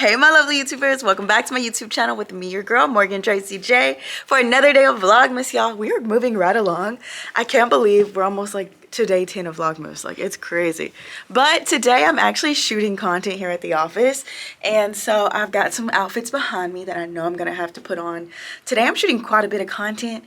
Hey my lovely YouTubers, welcome back to my YouTube channel with me, your girl Morgan Tracy J, for another day of Vlogmas, y'all. We are moving right along. I can't believe we're almost like to day 10 of Vlogmas. Like, it's crazy. But today I'm actually shooting content here at the office, and so I've got some outfits behind me that I know I'm gonna have to put on. Today I'm shooting quite a bit of content,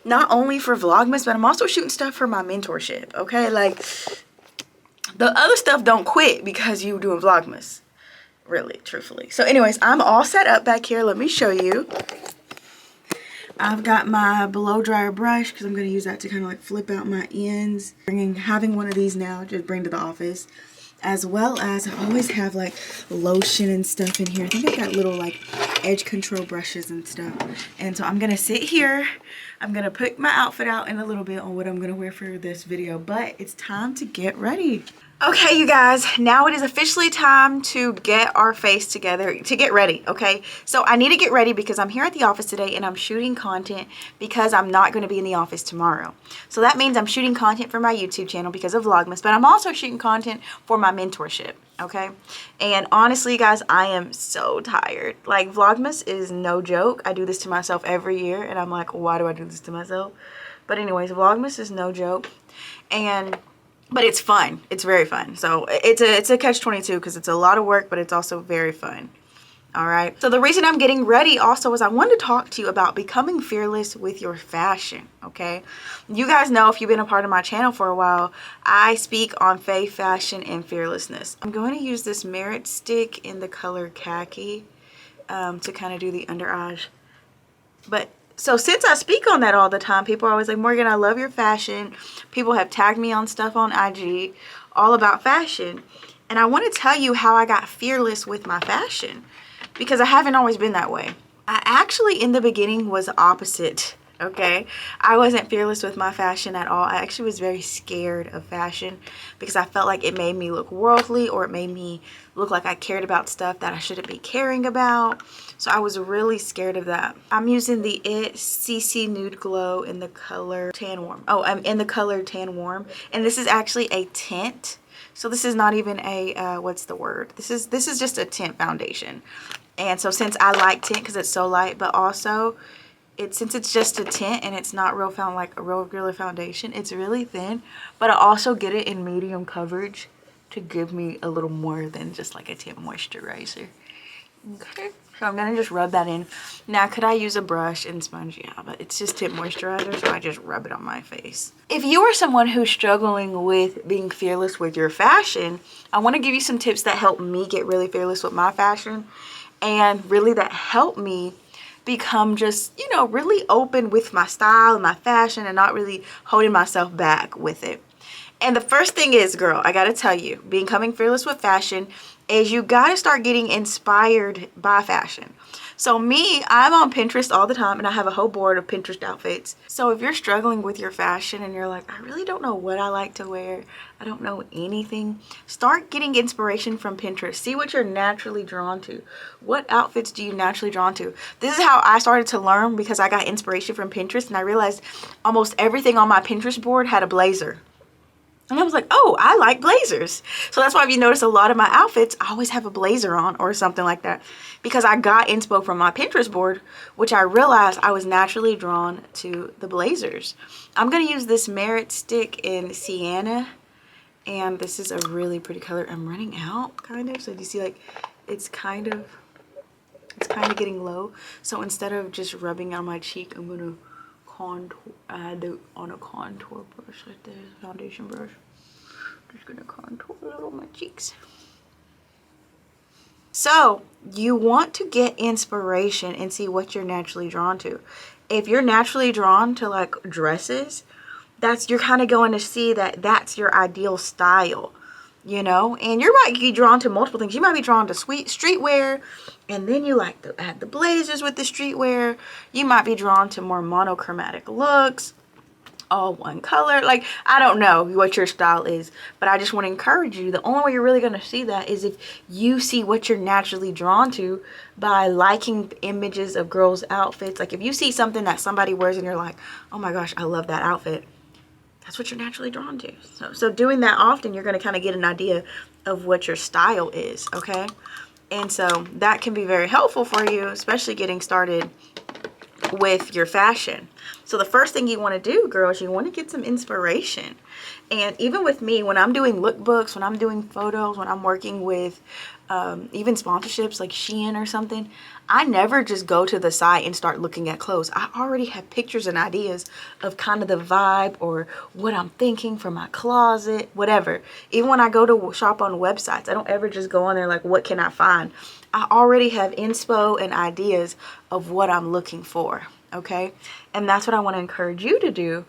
not only for Vlogmas, but I'm also shooting stuff for my mentorship, okay? Like, the other stuff don't quit because you doing Vlogmas. Really, truthfully. So anyways, I'm all set up back here. Let me show you. I've got my blow dryer brush because I'm going to use that to kind of like flip out my ends. Having one of these now, just bring to the office. As well as I always have like lotion and stuff in here. I think I got little like edge control brushes and stuff. And so I'm going to sit here. I'm going to put my outfit out in a little bit on what I'm going to wear for this video. But it's time to get ready. Okay, you guys, now it is officially time to get our face together, to get ready, okay? So I need to get ready because I'm here at the office today and I'm shooting content because I'm not going to be in the office tomorrow. So that means I'm shooting content for my YouTube channel because of Vlogmas, but I'm also shooting content for my mentorship, okay? And honestly, guys, I am so tired. Like, Vlogmas is no joke. I do this to myself every year and I'm like, why do I do this to myself? But anyways, Vlogmas is no joke. But it's fun. It's very fun. So it's a catch-22 because it's a lot of work, but it's also very fun. All right. So the reason I'm getting ready also is I wanted to talk to you about becoming fearless with your fashion. Okay. You guys know, if you've been a part of my channel for a while, I speak on faith, fashion, and fearlessness. I'm going to use this Merit stick in the color khaki to kind of do the under eyes. So since I speak on that all the time, people are always like, Morgan, I love your fashion. People have tagged me on stuff on IG all about fashion. And I want to tell you how I got fearless with my fashion, because I haven't always been that way. I actually, in the beginning, was opposite. Okay, I wasn't fearless with my fashion at all. I actually was very scared of fashion because I felt like it made me look worldly, or it made me look like I cared about stuff that I shouldn't be caring about. So I was really scared of that. I'm using the IT CC Nude Glow in the color Tan Warm. Oh, I'm in the color Tan Warm, and this is actually a tint. So this is not even a what's the word? This is just a tint foundation. And so since I like tint because it's so light, but also since it's just a tint and it's not like a real regular foundation, it's really thin, but I also get it in medium coverage to give me a little more than just like a tint moisturizer. Okay, so I'm gonna just rub that in. Now, could I use a brush and sponge? Yeah, but it's just tint moisturizer, so I just rub it on my face. If you are someone who's struggling with being fearless with your fashion, I want to give you some tips that help me get really fearless with my fashion, and really that help me become just, you know, really open with my style and my fashion and not really holding myself back with it. And the first thing is, girl, I gotta tell you, becoming fearless with fashion is you gotta start getting inspired by fashion. So me, I'm on Pinterest all the time and I have a whole board of Pinterest outfits. So if you're struggling with your fashion and you're like, I really don't know what I like to wear, I don't know anything, start getting inspiration from Pinterest. See what you're naturally drawn to. What outfits do you naturally drawn to? This is how I started to learn, because I got inspiration from Pinterest and I realized almost everything on my Pinterest board had a blazer. And I was like, oh, I like blazers. So that's why if you notice a lot of my outfits, I always have a blazer on or something like that, because I got inspo from my Pinterest board, which I realized I was naturally drawn to the blazers. I'm going to use this Merit stick in Sienna, and this is a really pretty color. I'm running out, kind of. So you see, like, it's kind of getting low. So instead of just rubbing on my cheek, I'm going to add it on a contour brush like this, foundation brush. Just gonna contour a little my cheeks. So you want to get inspiration and see what you're naturally drawn to. If you're naturally drawn to like dresses, you're kind of going to see that that's your ideal style, you know. And you might be drawn to multiple things. You might be drawn to streetwear, and then you like to add the blazers with the streetwear. You might be drawn to more monochromatic looks, all one color. Like, I don't know what your style is, but I just want to encourage you. The only way you're really going to see that is if you see what you're naturally drawn to by liking images of girls' outfits. Like, if you see something that somebody wears and you're like, oh my gosh, I love that outfit, that's what you're naturally drawn to. So doing that often, you're going to kind of get an idea of what your style is, okay? And so that can be very helpful for you, especially getting started with your fashion. So the first thing you want to do, girls, you want to get some inspiration. And even with me, when I'm doing lookbooks, when I'm doing photos, when I'm working with even sponsorships like Shein or something, I never just go to the site and start looking at clothes. I already have pictures and ideas of kind of the vibe or what I'm thinking for my closet, whatever. Even when I go to shop on websites, I don't ever just go on there like, what can I find? I already have inspo and ideas of what I'm looking for, okay? And that's what I want to encourage you to do,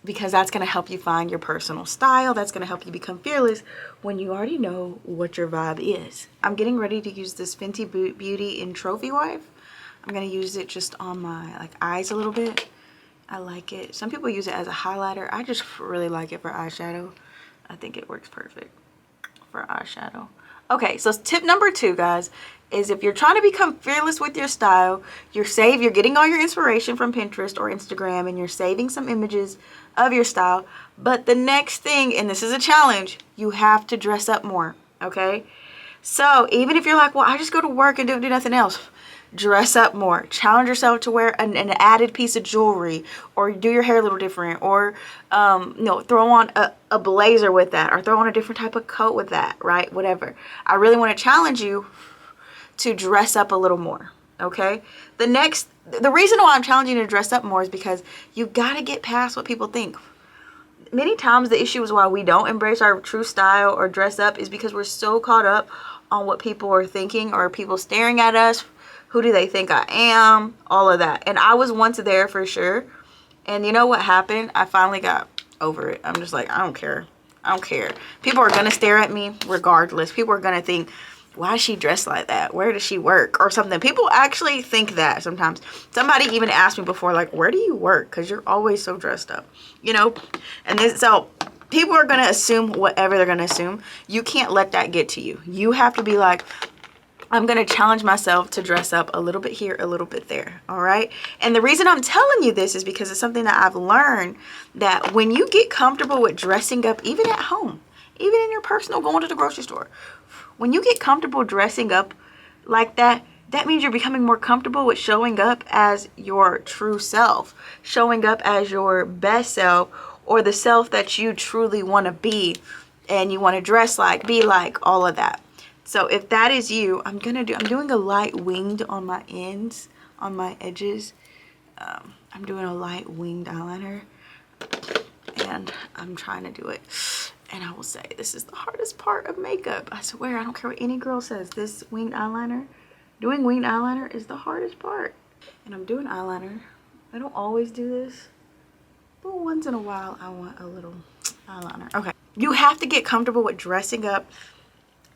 because that's going to help you find your personal style. That's going to help you become fearless when you already know what your vibe is. I'm getting ready to use this Fenty Beauty in Trophy Wife. I'm going to use it just on my eyes a little bit. I like it. Some people use it as a highlighter. I just really like it for eyeshadow. I think it works perfect for eyeshadow. Okay, so tip number 2, guys, is if you're trying to become fearless with your style, you're getting all your inspiration from Pinterest or Instagram, and you're saving some images of your style. But the next thing, and this is a challenge, you have to dress up more, okay? So even if you're like, well, I just go to work and don't do nothing else, dress up more. Challenge yourself to wear an added piece of jewelry, or do your hair a little different, or throw on a blazer with that, or throw on a different type of coat with that, right? Whatever. I really want to challenge you to dress up a little more, okay? The reason why I'm challenging you to dress up more is because you got to get past what people think. Many times the issue is why we don't embrace our true style or dress up is because we're so caught up on what people are thinking, or people staring at us. Who do they think I am? All of that. And I was once there for sure. And you know what happened? I finally got over it. I'm just like, I don't care. I don't care. People are going to stare at me regardless. People are going to think, why is she dressed like that? Where does she work? Or something. People actually think that sometimes. Somebody even asked me before, like, where do you work? Because you're always so dressed up, And so people are going to assume whatever they're going to assume. You can't let that get to you. You have to be like, I'm going to challenge myself to dress up a little bit here, a little bit there. All right. And the reason I'm telling you this is because it's something that I've learned, that when you get comfortable with dressing up, even at home, even in your personal, going to the grocery store, when you get comfortable dressing up like that, that means you're becoming more comfortable with showing up as your true self, showing up as your best self, or the self that you truly want to be, and you want to dress like, be like, all of that. So if that is you, I'm doing a light winged on my ends, on my edges. I'm doing a light winged eyeliner, and I'm trying to do it. And I will say, this is the hardest part of makeup. I swear, I don't care what any girl says. This winged eyeliner, doing winged eyeliner is the hardest part. And I'm doing eyeliner. I don't always do this, but once in a while, I want a little eyeliner. Okay. You have to get comfortable with dressing up,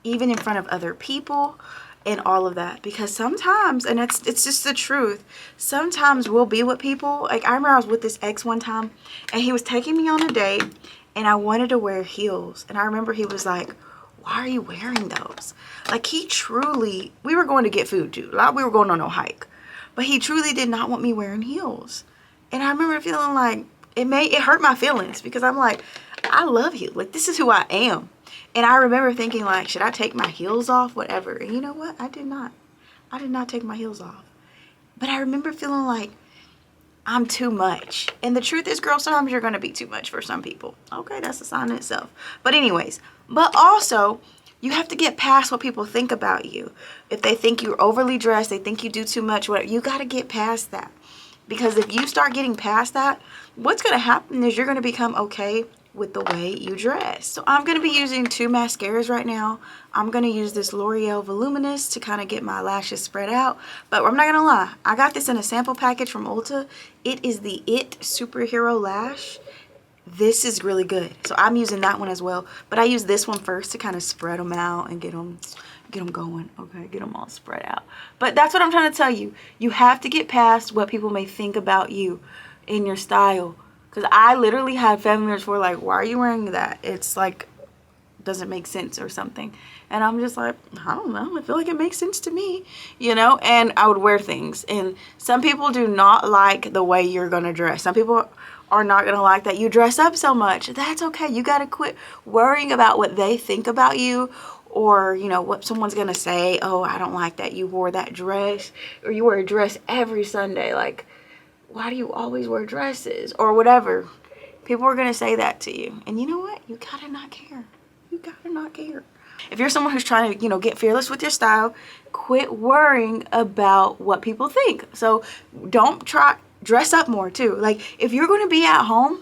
even in front of other people and all of that, because sometimes, and it's just the truth, sometimes we'll be with people. Like, I remember I was with this ex one time, and he was taking me on a date, and I wanted to wear heels, and I remember he was like, why are you wearing those? Like, we were going to get food too, like we were going on a hike, but he truly did not want me wearing heels. And I remember feeling like it hurt my feelings, because I'm like, I love you, like, this is who I am. And I remember thinking, like, should I take my heels off? Whatever. And you know what? I did not. I did not take my heels off. But I remember feeling like I'm too much. And the truth is, girl, sometimes you're going to be too much for some people. Okay, that's a sign in itself. But anyways, but also, you have to get past what people think about you. If they think you're overly dressed, they think you do too much, whatever, you got to get past that. Because if you start getting past that, what's going to happen is you're going to become okay with the way you dress. So I'm going to be using 2 mascaras right now. I'm going to use this L'Oreal Voluminous to kind of get my lashes spread out. But I'm not going to lie, I got this in a sample package from Ulta. It is the IT Superhero Lash. This is really good. So I'm using that one as well. But I use this one first to kind of spread them out and get them going. Okay, get them all spread out. But that's what I'm trying to tell you. You have to get past what people may think about you in your style. Because I literally had family members who were like, why are you wearing that? It's like, doesn't make sense or something. And I'm just like, I don't know. I feel like it makes sense to me, and I would wear things. And some people do not like the way you're going to dress. Some people are not going to like that you dress up so much. That's okay. You got to quit worrying about what they think about you, or you know what someone's gonna say. Oh, I don't like that you wore that dress, or you wear a dress every Sunday. Like, why do you always wear dresses, or whatever? People are gonna say that to you, and you know what? You gotta not care. You gotta not care. If you're someone who's trying to, you know, get fearless with your style, quit worrying about what people think. So don't dress up more too. Like, if you're going to be at home,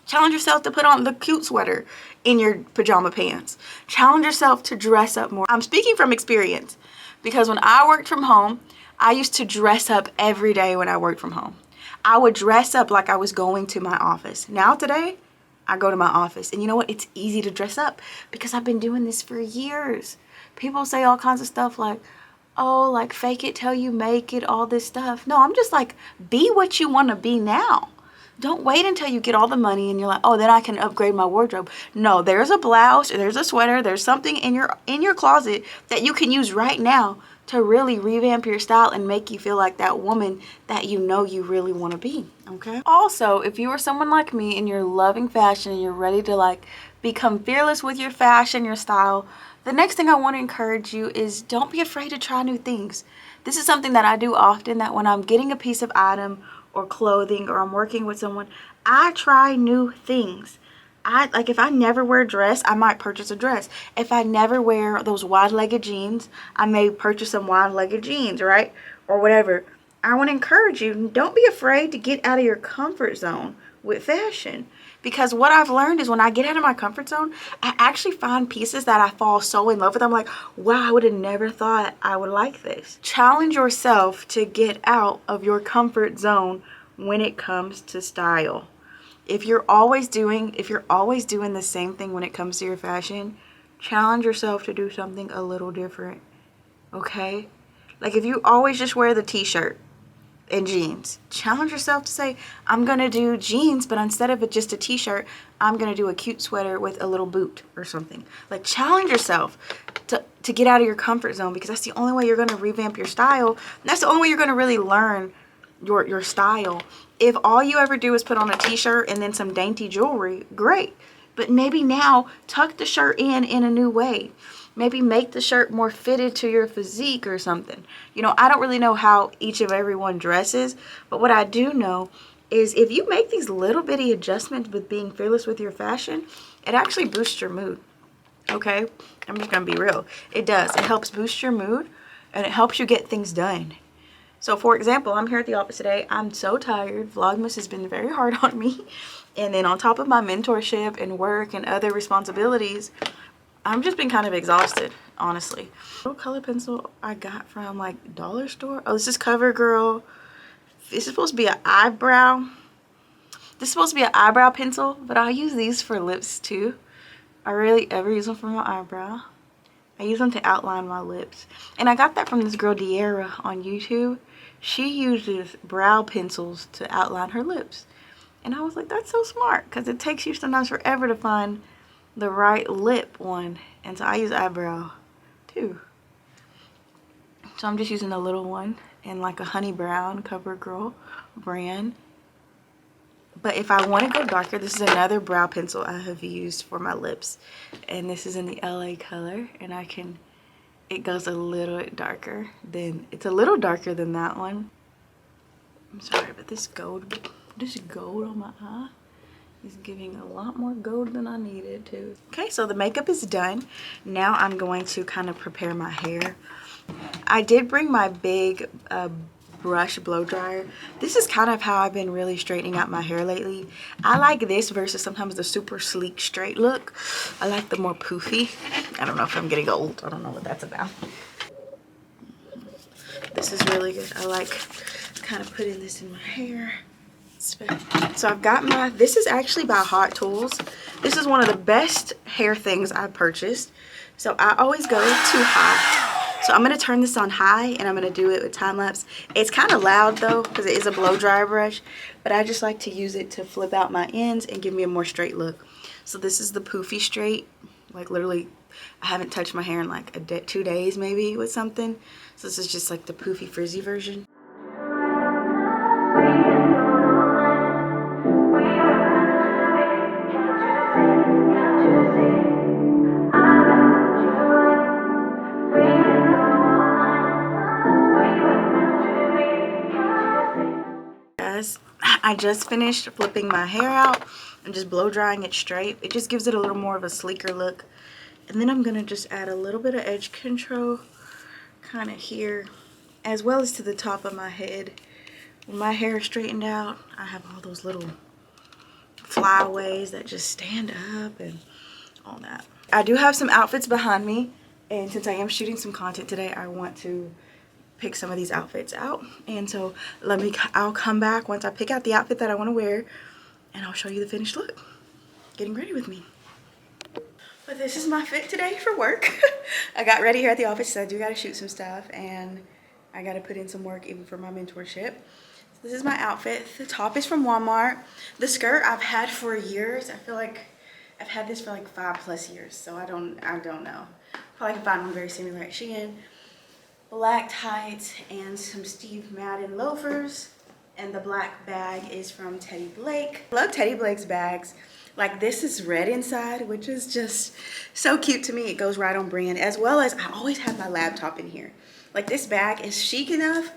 challenge yourself to put on the cute sweater in your pajama pants. Challenge yourself to dress up more. I'm speaking from experience, because when I worked from home, I used to dress up every day when I worked from home. I would dress up like I was going to my office. Now today, I go to my office, and you know what? It's easy to dress up because I've been doing this for years. People say all kinds of stuff like, oh, like fake it till you make it, all this stuff. No, I'm just like, be what you want to be now. Don't wait until you get all the money and you're like, oh, then I can upgrade my wardrobe. No, there's a blouse, or there's a sweater, there's something in your closet that you can use right now to really revamp your style and make you feel like that woman that you know you really want to be, okay? Also, if you are someone like me and you're loving fashion and you're ready to like become fearless with your fashion, your style, the next thing I want to encourage you is don't be afraid to try new things. This is something that I do often, that when I'm getting a piece of item or clothing, or I'm working with someone, I try new things. Like, if I never wear a dress, I might purchase a dress. If I never wear those wide-legged jeans, I may purchase some wide-legged jeans, right? Or whatever. I want to encourage you, don't be afraid to get out of your comfort zone with fashion. Because what I've learned is when I get out of my comfort zone, I actually find pieces that I fall so in love with. I'm like, wow, I would have never thought I would like this. Challenge yourself to get out of your comfort zone when it comes to style. If you're always doing the same thing when it comes to your fashion, challenge yourself to do something a little different, okay? Like, if you always just wear the t-shirt and jeans, challenge yourself to say, I'm gonna do jeans, but instead of just a t-shirt, I'm gonna do a cute sweater with a little boot or something. Like, challenge yourself to get out of your comfort zone, because that's the only way you're gonna revamp your style. That's the only way you're gonna really learn your style. If all you ever do is put on a t-shirt and then some dainty jewelry, great. But maybe now tuck the shirt in a new way. Maybe make the shirt more fitted to your physique or something. You know, I don't really know how each of everyone dresses, but what I do know is if you make these little bitty adjustments with being fearless with your fashion, it actually boosts your mood. Okay? I'm just gonna be real. It does. It helps boost your mood, and it helps you get things done. So, for example, I'm here at the office today. I'm so tired. Vlogmas has been very hard on me. And then on top of my mentorship and work and other responsibilities, I've just been kind of exhausted, honestly. Little color pencil I got from like dollar store. Oh, this is CoverGirl. This is supposed to be an eyebrow. This is supposed to be an eyebrow pencil, but I use these for lips too. I rarely ever use them for my eyebrow. I use them to outline my lips. And I got that from this girl, De'Ara, on YouTube. She uses brow pencils to outline her lips. And I was like, that's so smart, because it takes you sometimes forever to find the right lip one. And so I use eyebrow too. So I'm just using a little one in like a honey brown CoverGirl brand. But if I want to go darker, this is another brow pencil I have used for my lips. And this is in the LA color. And it goes a little bit darker than, it's a little darker than that one. I'm sorry, but this gold on my eye is giving a lot more gold than I needed to. Okay, so the makeup is done. Now I'm going to kind of prepare my hair. I did bring my big brush blow dryer. This is kind of how I've been really straightening out my hair lately. I like this versus sometimes the super sleek straight look. I like the more poofy. I don't know if I'm getting old. I don't know what that's about. This is really good. I like kind of putting this in my hair. So I've got this is actually by Hot Tools. This is one of the best hair things I've purchased. So I always go too high. So I'm going to turn this on high, and I'm going to do it with time lapse. It's kind of loud though, because it is a blow dryer brush, but I just like to use it to flip out my ends and give me a more straight look. So this is the poofy straight. Like, literally, I haven't touched my hair in like 2 days maybe with something. So this is just like the poofy frizzy version. I just finished flipping my hair out and just blow drying it straight. It just gives it a little more of a sleeker look. And then I'm gonna just add a little bit of edge control kind of here, as well as to the top of my head. When my hair is straightened out, I have all those little flyaways that just stand up and all that. I do have some outfits behind me, and since I am shooting some content today, I want to pick some of these outfits out. And so I'll come back once I pick out the outfit that I want to wear, and I'll show you the finished look. Getting ready with me. But this is my fit today for work. I got ready here at the office, so I do got to shoot some stuff, and I got to put in some work even for my mentorship. So this is my outfit. The top is from Walmart. The skirt I've had for years. I feel like I've had this for like 5+ years, so I don't know. Probably can find one very similar at Shein. Black tights and some Steve Madden loafers. And the black bag is from Teddy Blake. I love Teddy Blake's bags. Like, this is red inside, which is just so cute to me. It goes right on brand, as well as I always have my laptop in here. Like, this bag is chic enough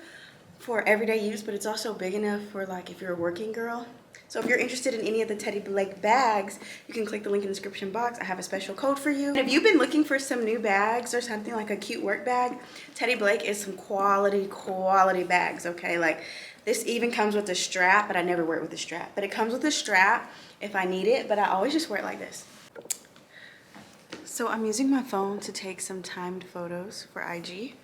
for everyday use, but it's also big enough for like if you're a working girl. So if you're interested in any of the Teddy Blake bags, you can click the link in the description box. I have a special code for you. And if you've been looking for some new bags or something like a cute work bag, Teddy Blake is some quality bags, okay? Like, this even comes with a strap, but I never wear it with a strap. But it comes with a strap if I need it, but I always just wear it like this. So I'm using my phone to take some timed photos for IG.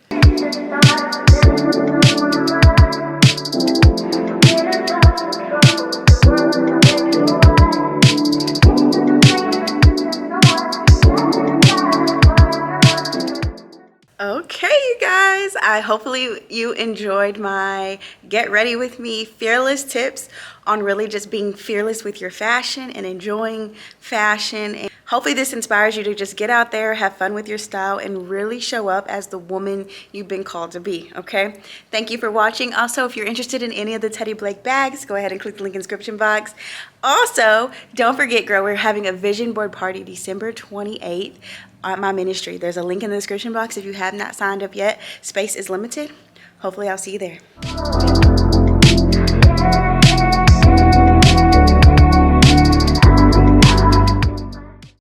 Okay, you guys, hopefully you enjoyed my get ready with me fearless tips on really just being fearless with your fashion and enjoying fashion. And hopefully this inspires you to just get out there, have fun with your style, and really show up as the woman you've been called to be, okay? Thank you for watching. Also, if you're interested in any of the Teddy Blake bags, go ahead and click the link in the description box. Also, don't forget, girl, we're having a vision board party December 28th at my ministry. There's a link in the description box if you have not signed up yet. Space is limited. Hopefully I'll see you there.